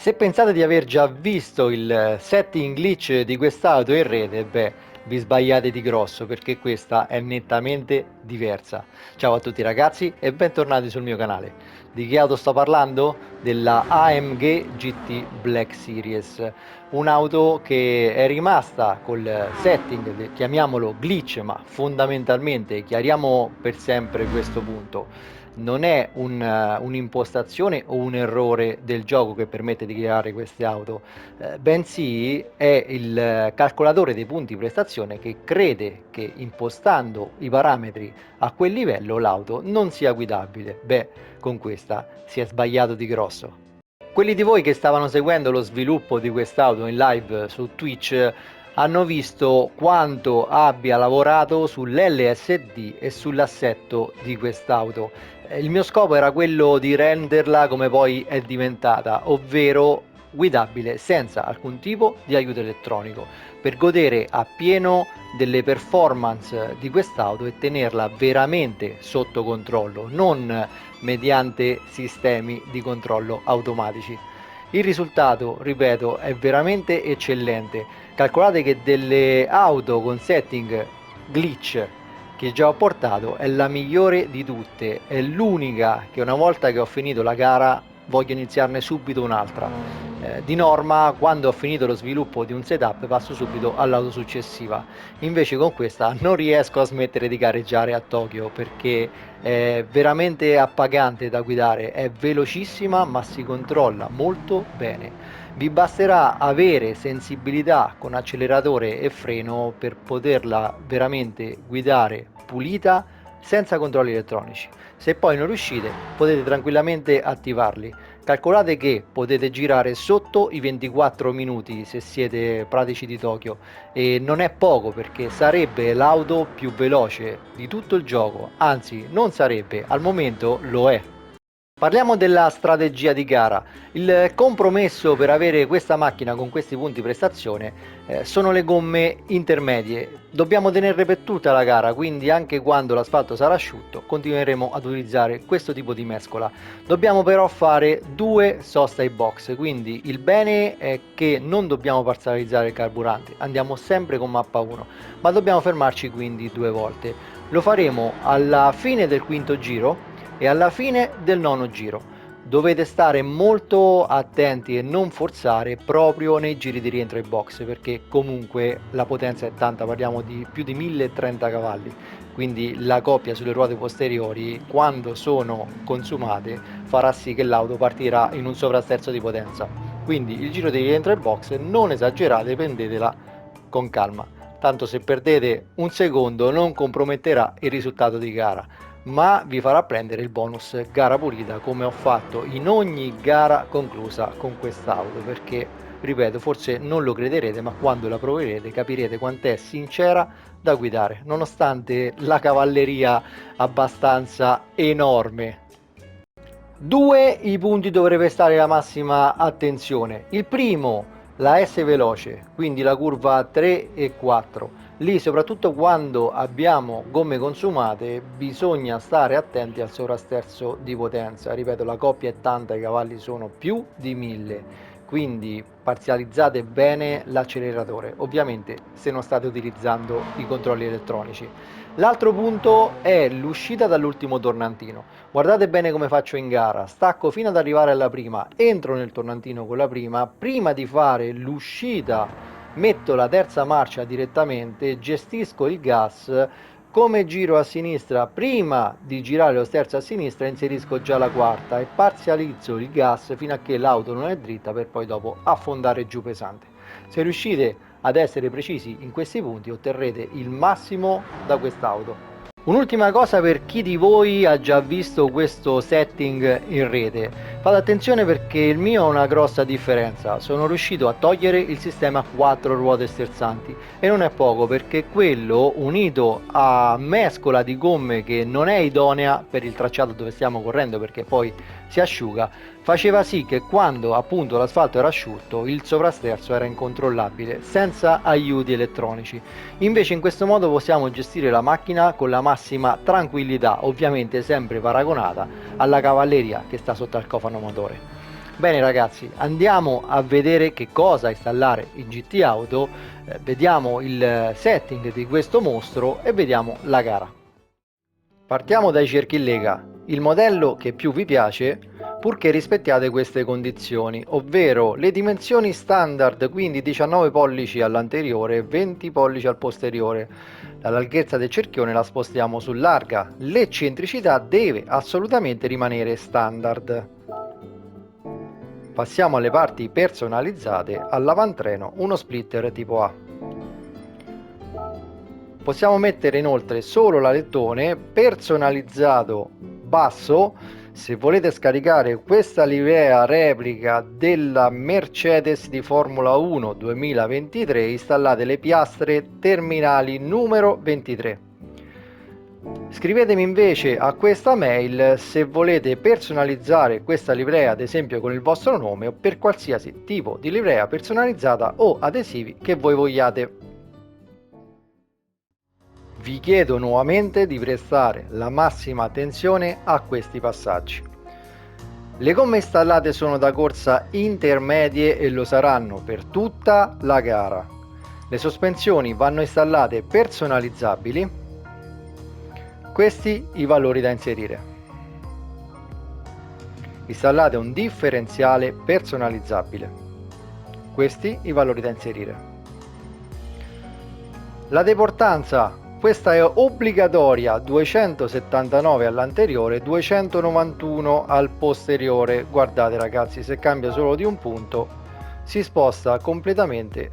Se pensate di aver già visto il setting glitch di quest'auto in rete, beh, vi sbagliate di grosso perché questa è nettamente diversa. Ciao a tutti ragazzi e bentornati sul mio canale. Di che auto sto parlando? Della AMG GT Black Series, un'auto che è rimasta col setting, chiamiamolo glitch, ma fondamentalmente chiariamo per sempre questo punto. Non è un'impostazione o un errore del gioco che permette di creare queste auto, bensì è il calcolatore dei punti prestazione che crede che impostando i parametri a quel livello l'auto non sia guidabile. Beh, con questa si è sbagliato di grosso. Quelli di voi che stavano seguendo lo sviluppo di quest'auto in live su Twitch hanno visto quanto abbia lavorato sull'LSD e sull'assetto di quest'auto. Il mio scopo era quello di renderla come poi è diventata, ovvero guidabile senza alcun tipo di aiuto elettronico, per godere appieno delle performance di quest'auto e tenerla veramente sotto controllo, non mediante sistemi di controllo automatici. Il risultato, ripeto, è veramente eccellente. Calcolate che delle auto con setting glitch che già ho portato è la migliore di tutte, è l'unica che una volta che ho finito la gara voglio iniziarne subito un'altra. Di norma, quando ho finito lo sviluppo di un setup passo subito all'auto successiva, invece con questa non riesco a smettere di gareggiare a Tokyo perché è veramente appagante da guidare, è velocissima ma si controlla molto bene. Vi basterà avere sensibilità con acceleratore e freno per poterla veramente guidare pulita senza controlli elettronici. Se poi non riuscite, potete tranquillamente attivarli. Calcolate che potete girare sotto i 24 minuti se siete pratici di Tokyo, e non è poco perché sarebbe l'auto più veloce di tutto il gioco, anzi non sarebbe, al momento lo è. Parliamo della strategia di gara. Il compromesso per avere questa macchina con questi punti prestazione sono le gomme intermedie. Dobbiamo tenerle per tutta la gara, quindi anche quando l'asfalto sarà asciutto continueremo ad utilizzare questo tipo di mescola. Dobbiamo però fare due sosta ai box, quindi il bene è che non dobbiamo parzializzare il carburante, andiamo sempre con mappa 1, ma dobbiamo fermarci quindi due volte. Lo faremo alla fine del quinto giro e alla fine del nono giro. Dovete stare molto attenti e non forzare proprio nei giri di rientro ai box, perché comunque la potenza è tanta, parliamo di più di 1030 cavalli, quindi la coppia sulle ruote posteriori quando sono consumate farà sì che l'auto partirà in un sovrasterzo di potenza. Quindi il giro di rientro ai box non esagerate, prendetela con calma, tanto se perdete un secondo non comprometterà il risultato di gara, ma vi farà prendere il bonus gara pulita come ho fatto in ogni gara conclusa con quest'auto, perché ripeto, forse non lo crederete, ma quando la proverete capirete quant'è sincera da guidare nonostante la cavalleria abbastanza enorme. Due i punti dove deve stare la massima attenzione. Il primo, la S veloce, quindi la curva 3 e 4. Lì, soprattutto quando abbiamo gomme consumate, bisogna stare attenti al sovrasterzo di potenza. Ripeto, la coppia è tanta, i cavalli sono più di 1000, quindi parzializzate bene l'acceleratore, ovviamente se non state utilizzando i controlli elettronici. L'altro punto è l'uscita dall'ultimo tornantino. Guardate bene come faccio in gara, stacco fino ad arrivare alla prima, entro nel tornantino con la prima di fare l'uscita metto la terza marcia direttamente, gestisco il gas, come giro a sinistra, prima di girare lo sterzo a sinistra inserisco già la quarta e parzializzo il gas fino a che l'auto non è dritta per poi dopo affondare giù pesante. Se riuscite ad essere precisi in questi punti otterrete il massimo da quest'auto. Un'ultima cosa per chi di voi ha già visto questo setting in rete, fate attenzione perché il mio ha una grossa differenza, sono riuscito a togliere il sistema 4 ruote sterzanti e non è poco perché quello unito a mescola di gomme che non è idonea per il tracciato dove stiamo correndo perché poi si asciuga, faceva sì che quando appunto l'asfalto era asciutto il sovrasterzo era incontrollabile senza aiuti elettronici. Invece in questo modo possiamo gestire la macchina con la massima tranquillità, ovviamente sempre paragonata alla cavalleria che sta sotto al cofano motore. Bene ragazzi, andiamo a vedere che cosa installare in GT Auto, vediamo il setting di questo mostro e vediamo la gara. Partiamo dai cerchi in lega, il modello che più vi piace purché rispettiate queste condizioni, ovvero le dimensioni standard, quindi 19 pollici all'anteriore e 20 pollici al posteriore. La larghezza del cerchione la spostiamo su larga, l'eccentricità deve assolutamente rimanere standard. Passiamo alle parti personalizzate, all'avantreno uno splitter tipo A. Possiamo mettere inoltre solo l'alettone personalizzato basso. Se volete scaricare questa livrea replica della Mercedes di Formula 1 2023, installate le piastre terminali numero 23. Scrivetemi invece a questa mail se volete personalizzare questa livrea, ad esempio con il vostro nome, o per qualsiasi tipo di livrea personalizzata o adesivi che voi vogliate. Vi chiedo nuovamente di prestare la massima attenzione a questi passaggi. Le gomme installate sono da corsa intermedie e lo saranno per tutta la gara. Le sospensioni vanno installate personalizzabili. Questi i valori da inserire. Installate un differenziale personalizzabile. Questi i valori da inserire. La deportanza, questa è obbligatoria, 279 all'anteriore, 291 al posteriore. Guardate ragazzi, se cambia solo di un punto si sposta completamente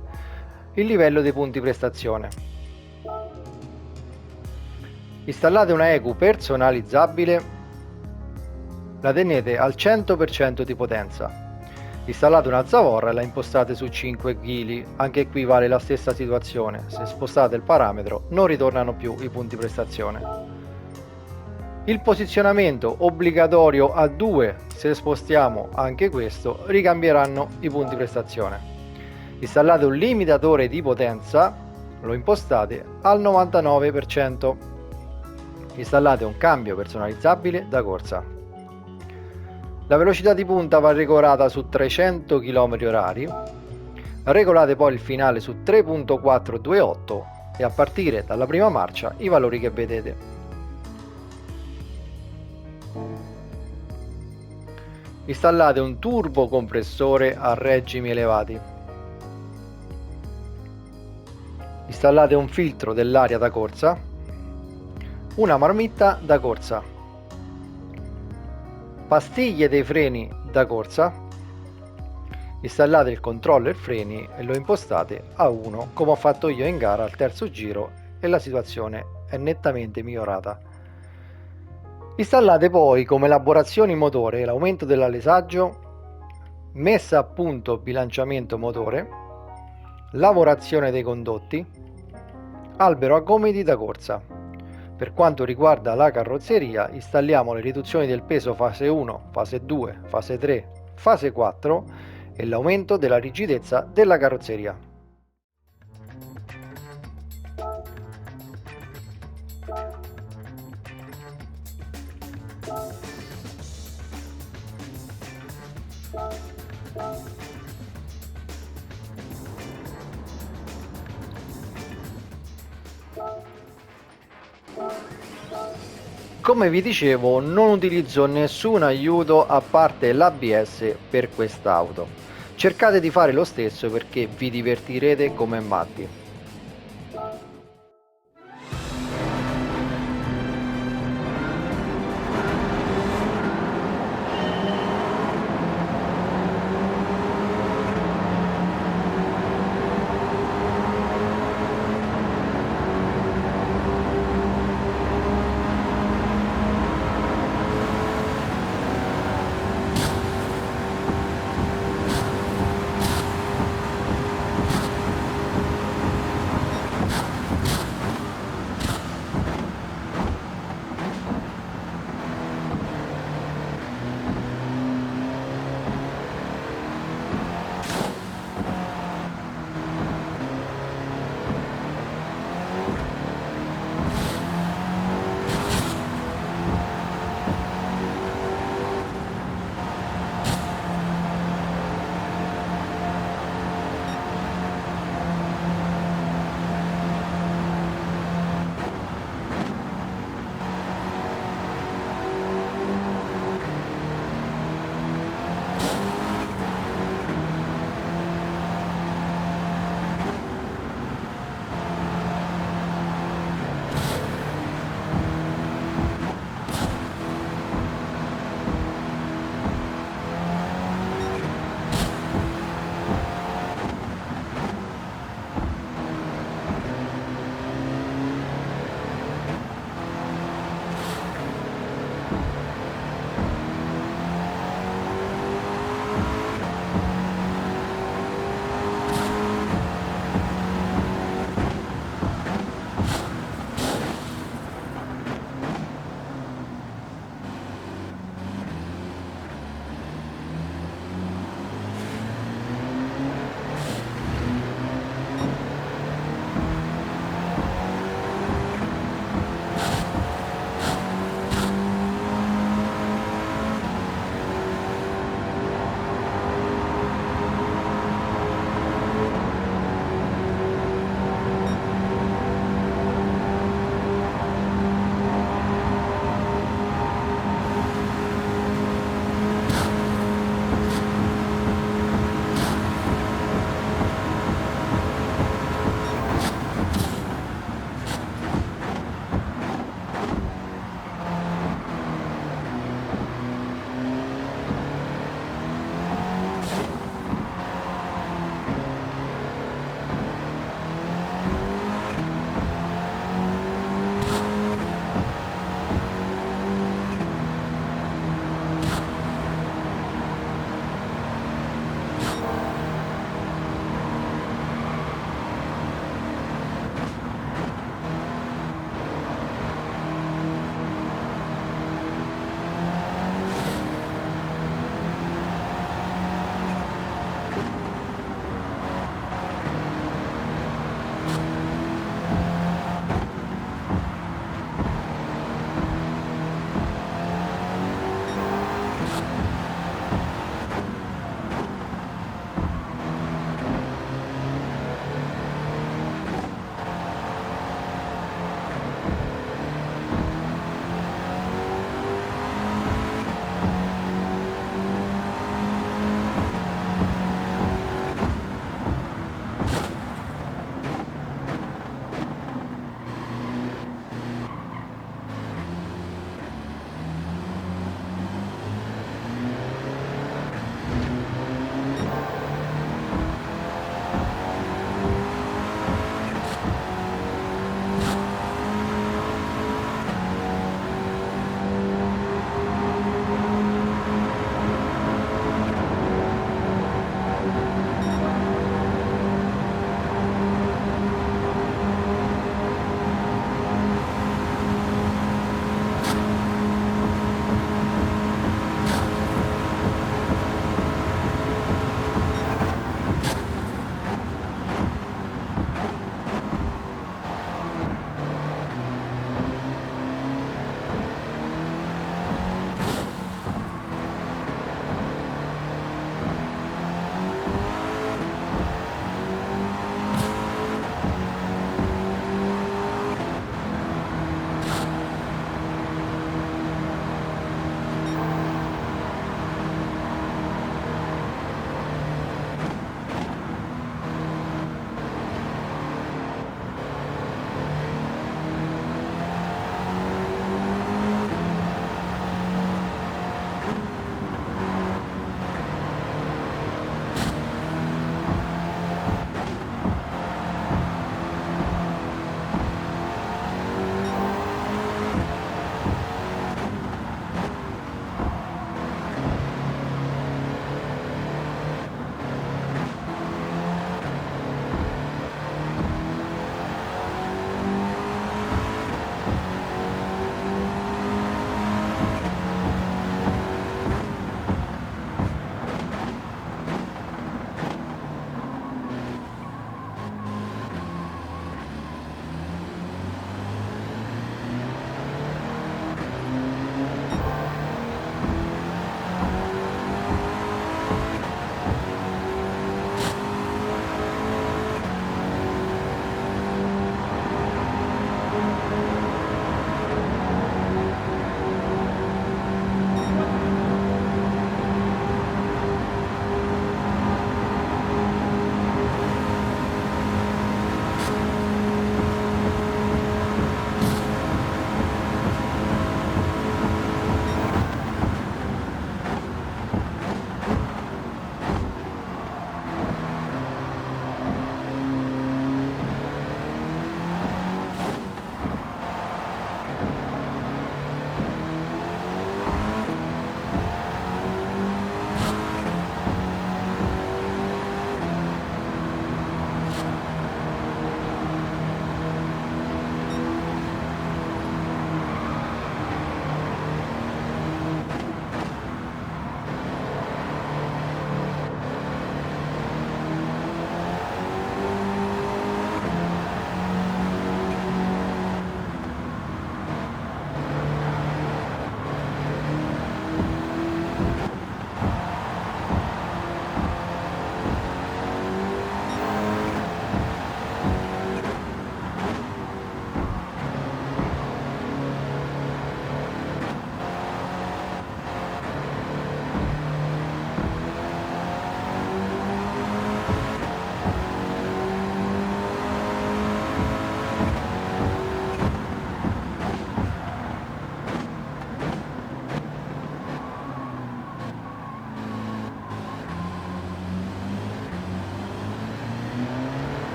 il livello dei punti prestazione. Installate una ECU personalizzabile, la tenete al 100% di potenza. Installate un alzavorra e la impostate su 5 kg, anche qui vale la stessa situazione, se spostate il parametro non ritornano più i punti prestazione. Il posizionamento obbligatorio a 2, se spostiamo anche questo ricambieranno i punti prestazione. Installate un limitatore di potenza, lo impostate al 99%. Installate un cambio personalizzabile da corsa. La velocità di punta va regolata su 300 km/h, regolate poi il finale su 3.428 e a partire dalla prima marcia i valori che vedete. Installate un turbo compressore a regimi elevati. Installate un filtro dell'aria da corsa, una marmitta da corsa, pastiglie dei freni da corsa. Installate il controller freni e lo impostate a 1 come ho fatto io in gara al terzo giro e la situazione è nettamente migliorata. Installate poi come elaborazioni motore l'aumento dell'alesaggio, messa a punto bilanciamento motore, lavorazione dei condotti, albero a gomiti da corsa. Per quanto riguarda la carrozzeria, installiamo le riduzioni del peso fase 1, fase 2, fase 3, fase 4 e l'aumento della rigidezza della carrozzeria. Come vi dicevo, non utilizzo nessun aiuto a parte l'ABS per quest'auto. Cercate di fare lo stesso perché vi divertirete come matti.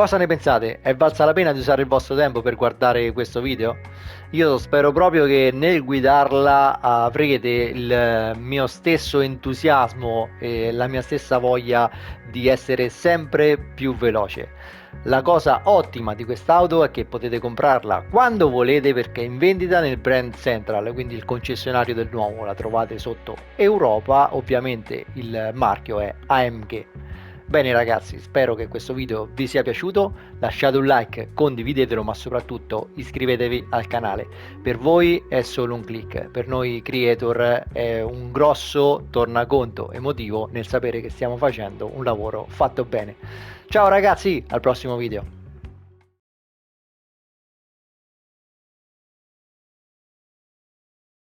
Cosa ne pensate? È valsa la pena di usare il vostro tempo per guardare questo video? Io spero proprio che nel guidarla avrete il mio stesso entusiasmo e la mia stessa voglia di essere sempre più veloce. La cosa ottima di quest'auto è che potete comprarla quando volete perché è in vendita nel Brand Central, quindi il concessionario del nuovo, la trovate sotto Europa, ovviamente il marchio è AMG. Bene ragazzi, spero che questo video vi sia piaciuto, lasciate un like, condividetelo, ma soprattutto iscrivetevi al canale. Per voi è solo un click, per noi creator è un grosso tornaconto emotivo nel sapere che stiamo facendo un lavoro fatto bene. Ciao ragazzi, al prossimo video.